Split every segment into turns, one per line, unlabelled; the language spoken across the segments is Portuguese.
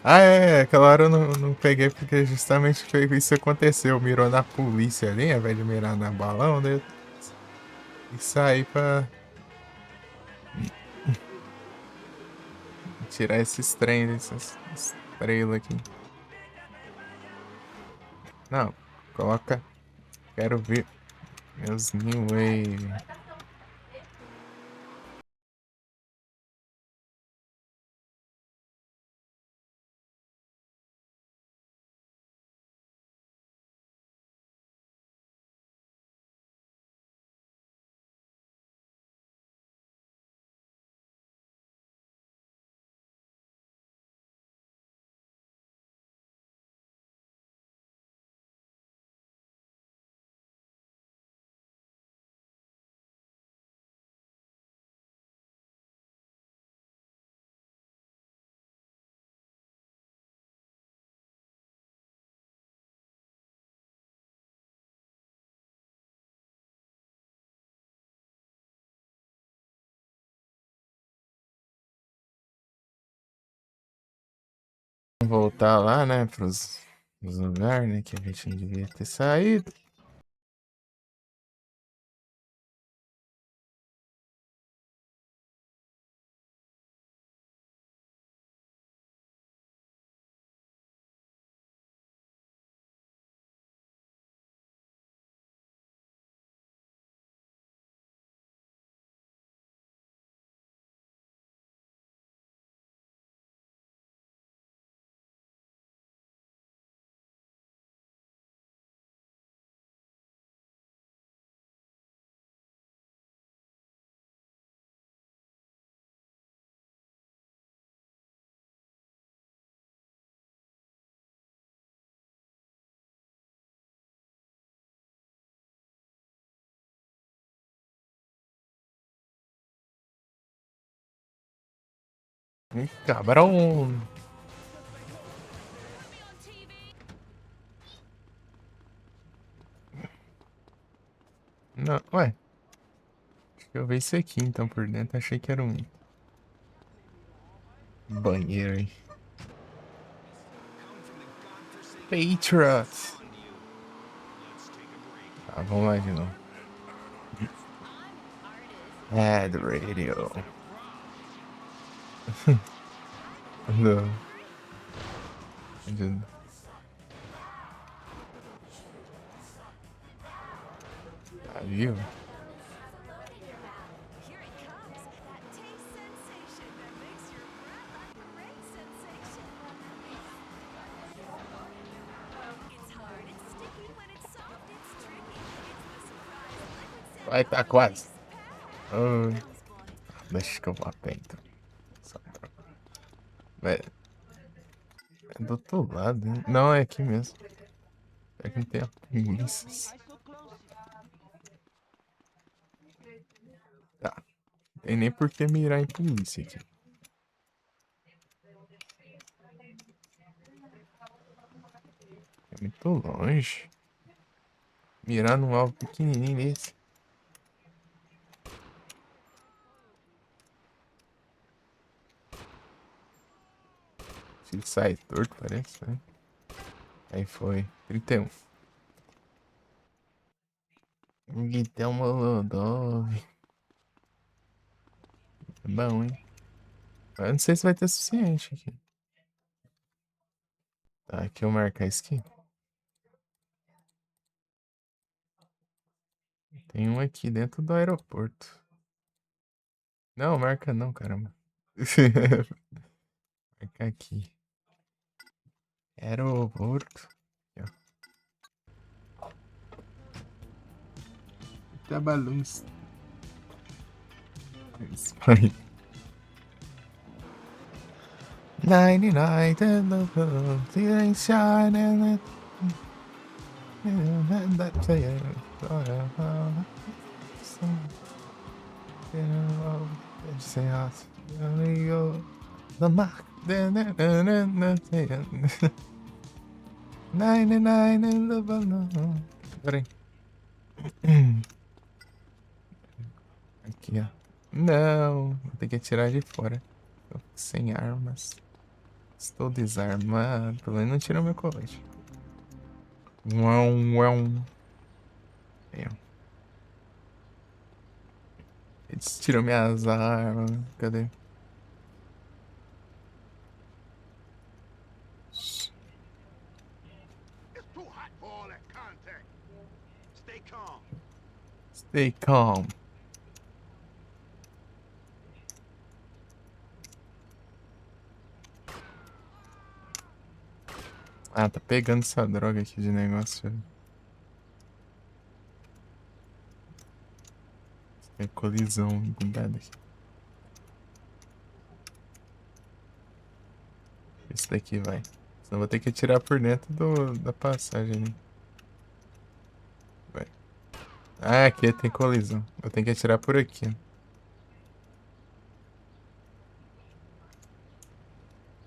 Ah, aquela hora eu não peguei porque justamente foi isso aconteceu. Mirou na polícia ali, ao invés de mirar na balão, né? E sair pra tirar esses trem, essas estrelas aqui. Não, coloca. Quero ver meus New Wave. Voltar lá, né, pros lugares, né, que a gente não devia ter saído. Cabrão! Não, ué, acho que eu vi isso aqui então por dentro. Achei que era um banheiro aí. Patriots! Tá, vamos lá de novo. Ad Radio. Não. Tá, viu? Vai, tá quase. Ah, deixa que eu vou a pé então. Só é do outro lado, hein? Não, é aqui mesmo. É que não tem a polícia. Tá. Tem nem por que mirar em polícia aqui. É muito longe. Mirar num alvo pequenininho desse. Se ele sai torto, parece, né? Aí foi. 31. Guitel Molodov. É bom, hein? Eu não sei se vai ter suficiente aqui. Tá, aqui eu marcar isso aqui. Tem um aqui dentro do aeroporto. Não, marca não, caramba. Marca aqui. Aeroporto. Aqui, ó. Trabalhos. Espanha. 99 and the world ain't shining. That's amigo. The mark. 99 in the balloon. Peraí. Aqui, ó. Não, vou ter que atirar de fora. Tô sem armas. Estou desarmado. Pelo menos não tirou meu colete. Uau, uau. É. Eles tiram minhas armas. Cadê?
It's too hot for all that contact. Stay calm.
Stay calm. Ah, tá pegando essa droga aqui de negócio, velho. É colisão, cuidado aqui. Esse daqui vai. Senão vou ter que atirar por dentro da passagem, né? Vai. Ah, aqui tem colisão. Eu tenho que atirar por aqui, ó.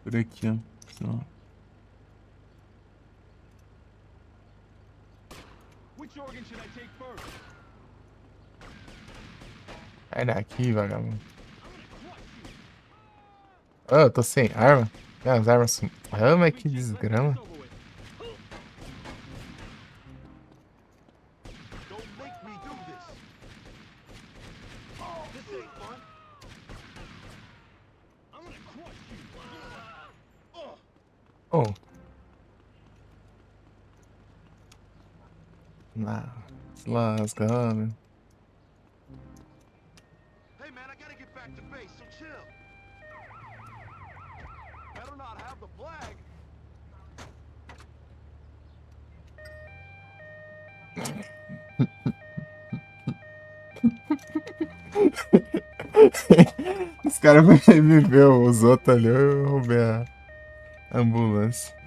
Por aqui, ó. Senão...
Which organ should I take first?
Sai daqui, vagabundo. Oh, eu tô sem arma. Minhas armas são... Ah, mas que desgrama.
Don't make me do this. This ain't fun. I'm gonna crush you.
Oh. Nah. Se lascando.
Hey man, I gotta get back to base, so chill. Better not have the flag.
Os caras vão reviver os outros ali. Eu roubei a ambulância.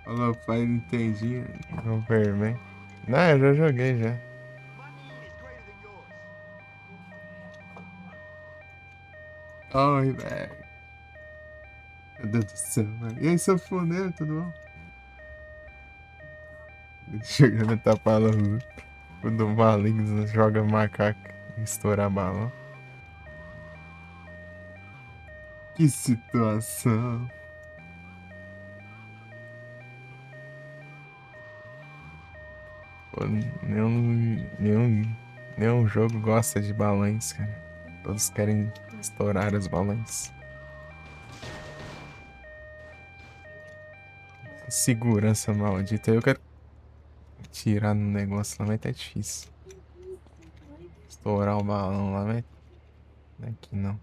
Falou, pai, não entendi. Não vermelho. Não, eu já joguei já.
My need is greater than yours.
Ai, velho. Meu Deus do céu, velho. E aí, sanfoneiro, tudo bom? Chegando tá falando do maligno, joga macaco e estoura a bala. Que situação. Pô, nenhum jogo gosta de balões, cara. Todos querem estourar os balões. Segurança maldita. Eu quero tirar no negócio lá, mas tá difícil. Estourar o balão lá, mas. Aqui não.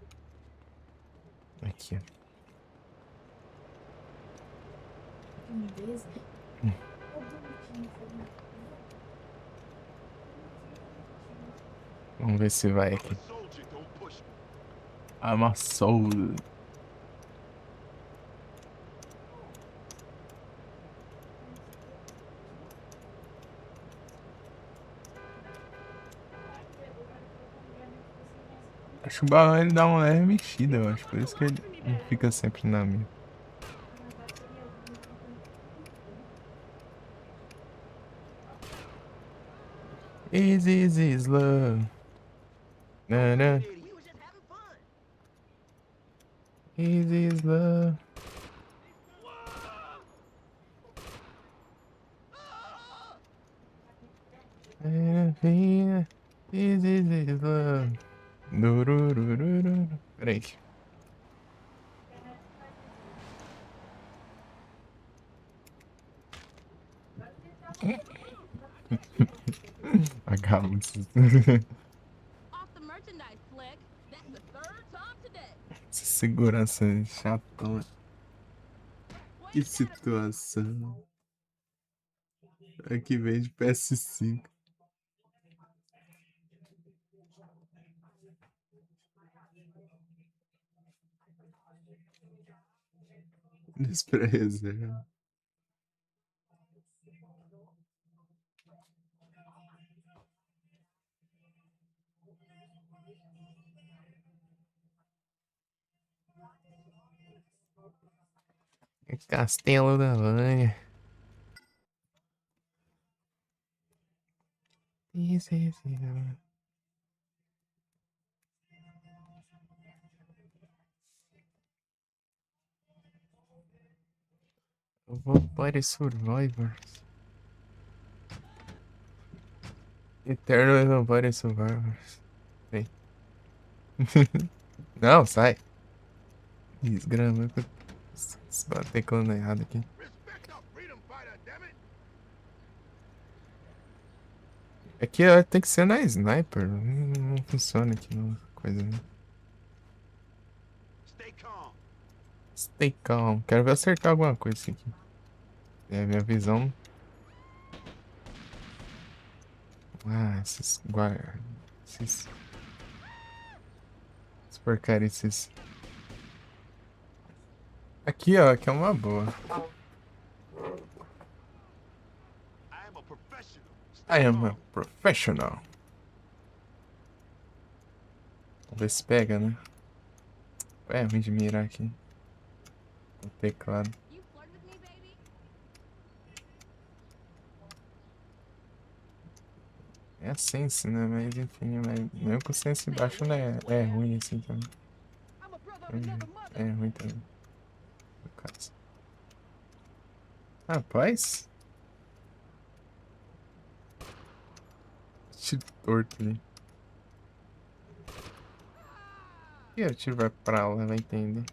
Aqui, ó. Vamos ver se vai
I'm
aqui.
a soldier, don't push me.
I'm a soul. Acho que o balão ele dá uma leve mexida, eu acho. Por isso que ele não fica sempre na minha. Easy, easy, slow. Na, na.
We was just having fun.
Easy, slow. Easy, easy, slow. Dururururu. Peraí. Vagabundo.
Off the merchandise, Flick. That's the third time today.
Essa segurança chatona. Que situação. Aqui vem de PS5. Desprezo. Castelo da Vânia. Easy, easy. Vampire Survivors. Eternal Vampire Survivors. Vem. Não, sai. Desgrama. Se bater quando errado aqui.
Respect the freedom fighter, damn it!
É que ó, tem que ser na sniper. Não funciona aqui no coisa, né?
Stay calm.
Stay calm. Quero ver acertar alguma coisa aqui. É, minha visão. Ah, esses guarda. Esses. Essas porcarias, esses. Aqui, ó, aqui é uma boa.
I am a professional.
I
Stay
am a
calm.
professional. Vamos ver se pega, né? É ruim de mirar aqui. O teclado.
You flirt with me, baby?
É a sense, né? Mas enfim, mesmo com sense baixo, né? É ruim assim também.
I'm a brother of another mother.
É ruim também. No caso. Rapaz. Tiro torto ali. E o tiro vai pra lá, vai entender.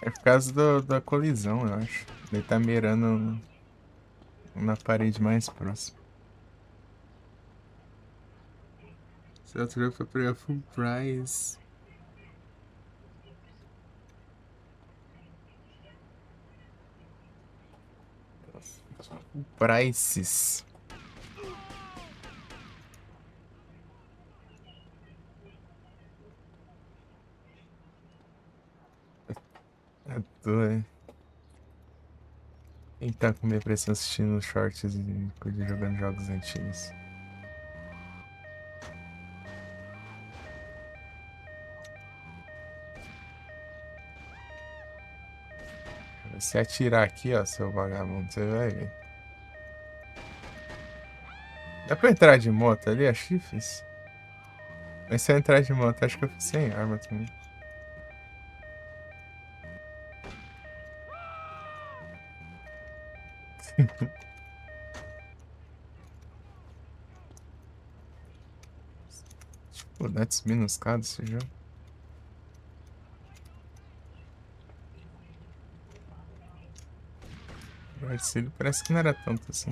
É por causa da colisão, eu acho. Ele tá mirando na parede mais próxima. Seu truque foi pegar full price. Full prices. Eu tô, é. Quem tá com minha pressão assistindo shorts e jogando jogos antigos? Se atirar aqui, ó, seu vagabundo, você vai ver. Dá pra entrar de moto ali, a chifres? Mas se eu entrar de moto, acho que eu fico sem arma também. Tipo, dá de subir nos caras esse jogo. O Arcílio parece que não era tanto assim.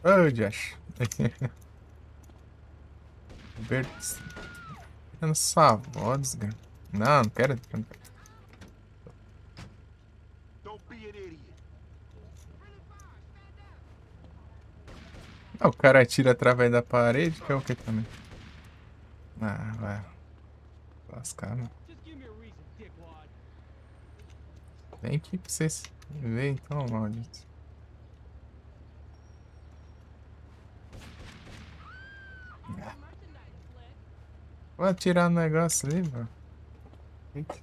Ô, Josh. Bertz. Tirando sua avó, desgraça. Não, não quero.
Don't be an idiot.
Ah, o cara atira através da parede, que é o que também? Ah, vai. Lascar, mano.
Just give me a reason, dickwad.
Vem aqui pra vocês verem então, maldito.
Off the merchandise, Flick.
Vou atirar no negócio ali, mano. Eita.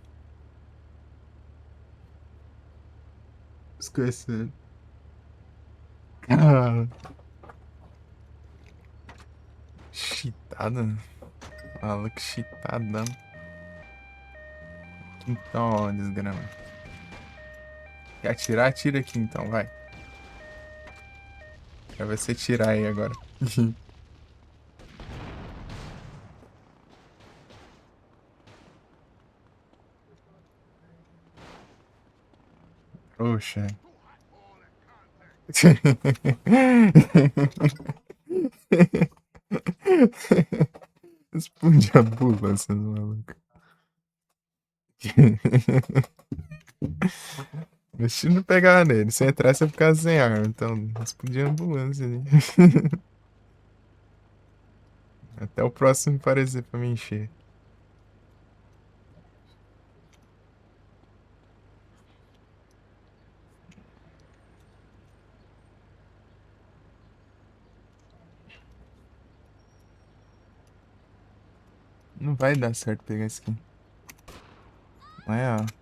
Esqueci. Ah. Cheatada. Maluco cheatadão. Então, ó, desgrama. Quer atirar? Atira aqui então, vai. Quero ver você tirar aí agora. Oxa. Explode a ambulância, maluco. Deixa eu não pegar nele. Se entrar, você ficar sem arma. Então, explodir a ambulância ali. Até o próximo aparecer pra me encher. Não vai dar certo pegar esse aqui. Não é, ó.